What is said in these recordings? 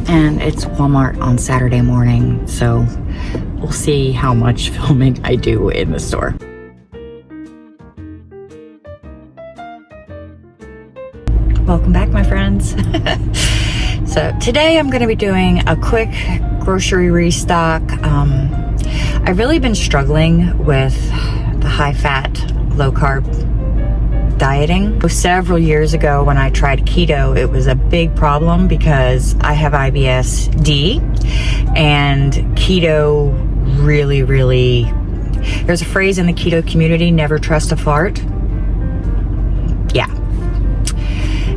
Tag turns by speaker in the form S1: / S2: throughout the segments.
S1: and it's Walmart on Saturday morning, so we'll see how much filming I do in the store. Welcome back, my friends. So today I'm going to be doing a quick grocery restock. I've really been struggling with the high-fat, low-carb dieting. Several years ago when I tried keto, it was a big problem because I have IBS-D, and keto really, there's a phrase in the keto community, never trust a fart. Yeah.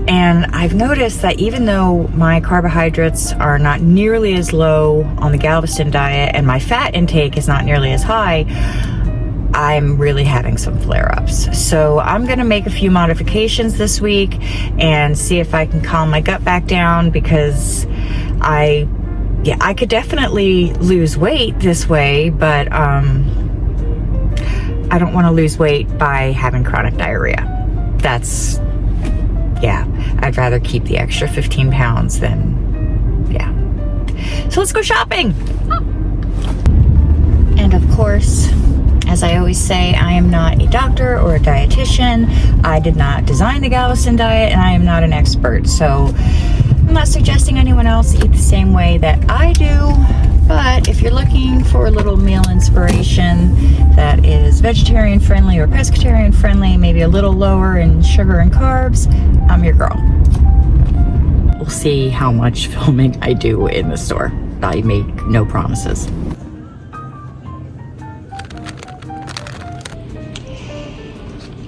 S1: And I've noticed that even though my carbohydrates are not nearly as low on the Galveston diet and my fat intake is not nearly as high, I'm really having some flare-ups. So I'm gonna make a few modifications this week and see if I can calm my gut back down, because I could definitely lose weight this way, but I don't wanna lose weight by having chronic diarrhea. I'd rather keep the extra 15 pounds than, So let's go shopping. And of course, as I always say, I am not a doctor or a dietitian. I did not design the Galveston diet, and I am not an expert. So I'm not suggesting anyone else eat the same way that I do. But if you're looking for a little meal inspiration that is vegetarian friendly or pescatarian friendly, maybe a little lower in sugar and carbs, I'm your girl. We'll see how much filming I do in the store. I make no promises.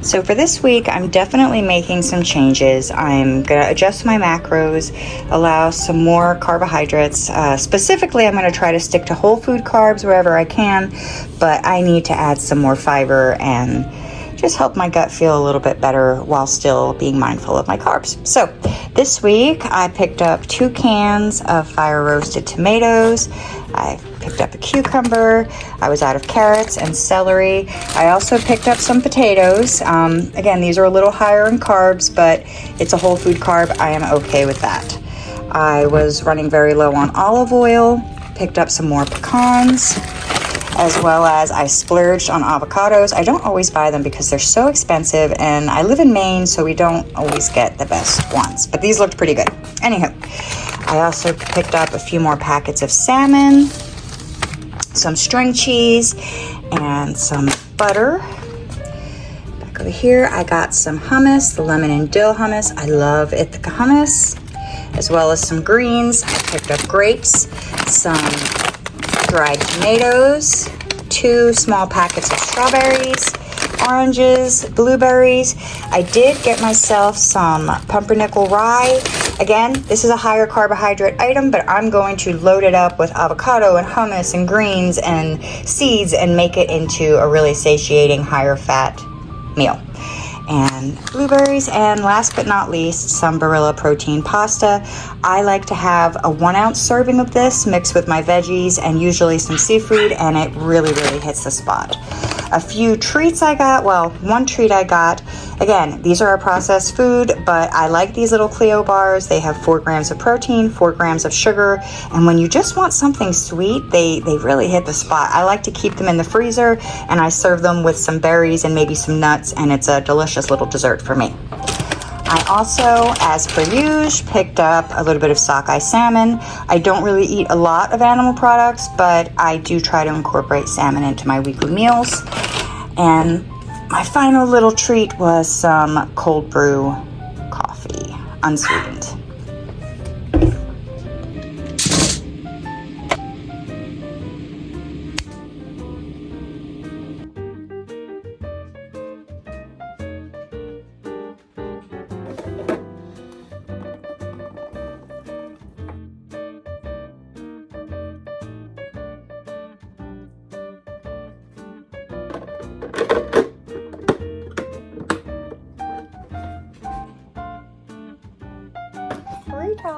S1: So for this week, I'm definitely making some changes. I'm gonna adjust my macros, allow some more carbohydrates. Specifically, I'm gonna try to stick to whole food carbs wherever I can, but I need to add some more fiber and just help my gut feel a little bit better while still being mindful of my carbs. So this week, I picked up 2 cans of fire roasted tomatoes. I picked up a cucumber. I was out of carrots and celery. I also picked up some potatoes. Again, these are a little higher in carbs, but it's a whole food carb. I am okay with that. I was running very low on olive oil, picked up some more pecans, as well as I splurged on avocados. I don't always buy them because they're so expensive, and I live in Maine, so we don't always get the best ones, but these looked pretty good. Anywho, I also picked up a few more packets of salmon, some string cheese, and some butter. Back over here, I got some hummus, the lemon and dill hummus. I love Ithaca hummus, as well as some greens. I picked up grapes, some dried tomatoes, 2 small packets of strawberries, oranges, blueberries. I did get myself some pumpernickel rye. Again, this is a higher carbohydrate item, but I'm going to load it up with avocado and hummus and greens and seeds and make it into a really satiating, higher fat meal. And blueberries, and last but not least, some Barilla protein pasta. I like to have a 1 ounce serving of this mixed with my veggies and usually some seafood, and it really hits the spot. A few treats I got, well, one treat I got, again, these are a processed food, but I like these little Clio bars. They have 4 grams of protein, 4 grams of sugar, and when you just want something sweet, they really hit the spot. I like to keep them in the freezer, and I serve them with some berries and maybe some nuts, and it's a delicious little dessert for me. I also, as per usual, picked up a little bit of sockeye salmon. I don't really eat a lot of animal products, but I do try to incorporate salmon into my weekly meals. And my final little treat was some cold brew coffee, unsweetened. Rita.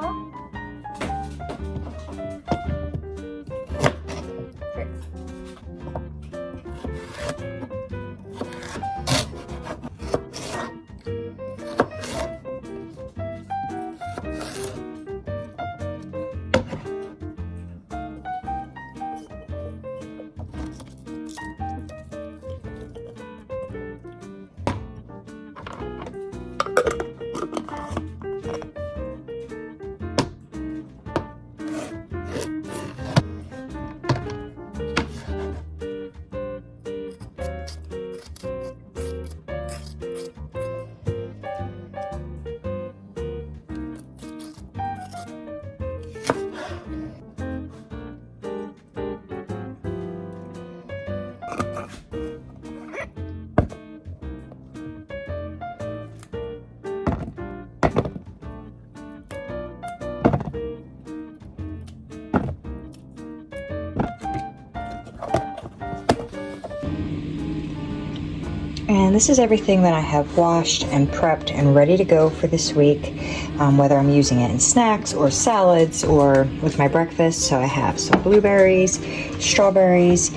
S1: And this is everything that I have washed and prepped and ready to go for this week, whether I'm using it in snacks or salads or with my breakfast. So I have some blueberries, strawberries,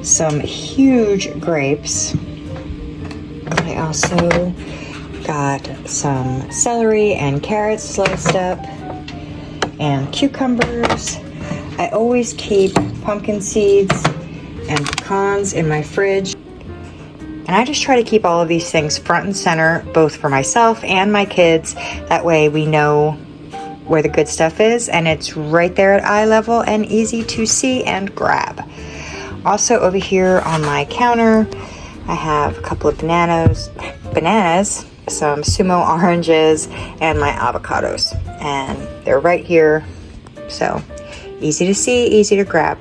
S1: some huge grapes. I also got some celery and carrots sliced up and cucumbers. I always keep pumpkin seeds and pecans in my fridge. And I just try to keep all of these things front and center, both for myself and my kids. That way we know where the good stuff is and it's right there at eye level and easy to see and grab. Also over here on my counter, I have a couple of bananas, some sumo oranges, and my avocados. And they're right here, so easy to see, easy to grab.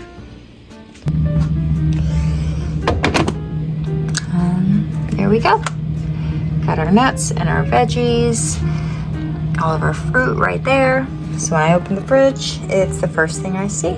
S1: There we go. Got our nuts and our veggies, all of our fruit right there. So when I open the fridge, it's the first thing I see.